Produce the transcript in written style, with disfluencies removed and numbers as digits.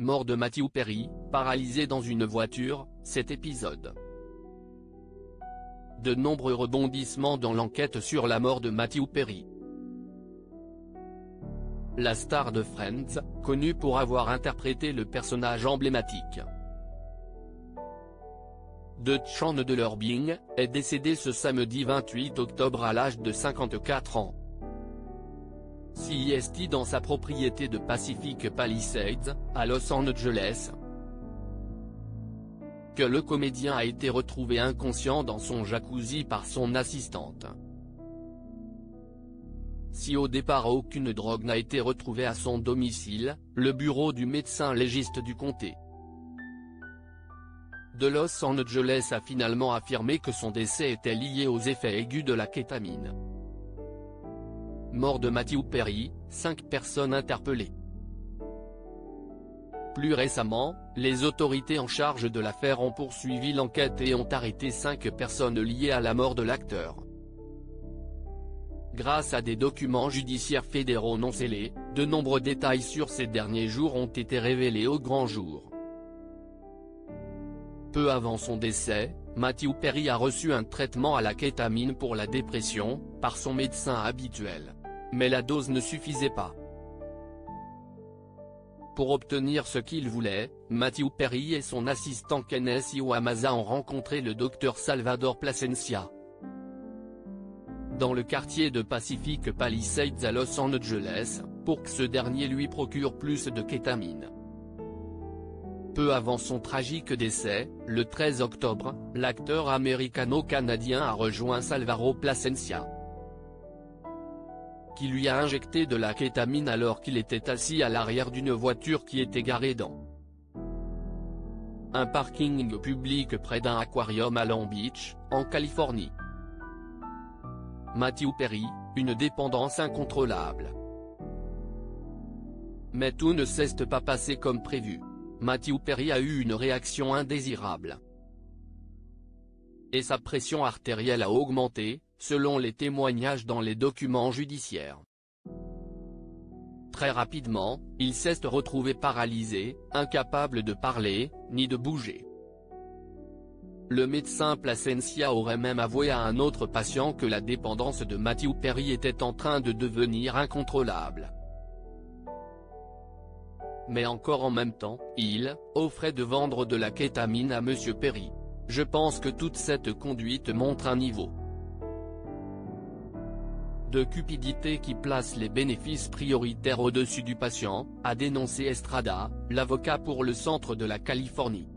Mort de Matthew Perry, paralysé dans une voiture, cet épisode. De nombreux rebondissements dans l'enquête sur la mort de Matthew Perry. La star de Friends, connue pour avoir interprété le personnage emblématique de Chandler Bing, est décédée ce samedi 28 octobre à l'âge de 54 ans. CIST dans sa propriété de Pacific Palisades, à Los Angeles. Que le comédien a été retrouvé inconscient dans son jacuzzi par son assistante. Si au départ aucune drogue n'a été retrouvée à son domicile, le bureau du médecin légiste du comté de Los Angeles a finalement affirmé que son décès était lié aux effets aigus de la kétamine. Mort de Matthew Perry, 5 personnes interpellées. Plus récemment, les autorités en charge de l'affaire ont poursuivi l'enquête et ont arrêté 5 personnes liées à la mort de l'acteur. Grâce à des documents judiciaires fédéraux non scellés, de nombreux détails sur ces derniers jours ont été révélés au grand jour. Peu avant son décès, Matthew Perry a reçu un traitement à la kétamine pour la dépression, par son médecin habituel. Mais la dose ne suffisait pas. Pour obtenir ce qu'il voulait, Matthew Perry et son assistant Kenneth Iwamasa ont rencontré le docteur Salvador Plasencia dans le quartier de Pacific Palisades à Los Angeles, pour que ce dernier lui procure plus de kétamine. Peu avant son tragique décès, le 13 octobre, l'acteur américano-canadien a rejoint Salvador Plasencia, qui lui a injecté de la kétamine alors qu'il était assis à l'arrière d'une voiture qui était garée dans un parking public près d'un aquarium à Long Beach, en Californie. Matthew Perry, une dépendance incontrôlable. Mais tout ne s'est pas passé comme prévu. Matthew Perry a eu une réaction indésirable. Et sa pression artérielle a augmenté, selon les témoignages dans les documents judiciaires. Très rapidement, il s'est retrouvé paralysé, incapable de parler, ni de bouger. Le médecin Plasencia aurait même avoué à un autre patient que la dépendance de Matthew Perry était en train de devenir incontrôlable. Mais encore en même temps, il offrait de vendre de la kétamine à Monsieur Perry. Je pense que toute cette conduite montre un niveau de cupidité qui place les bénéfices prioritaires au-dessus du patient, a dénoncé Estrada, l'avocat pour le centre de la Californie.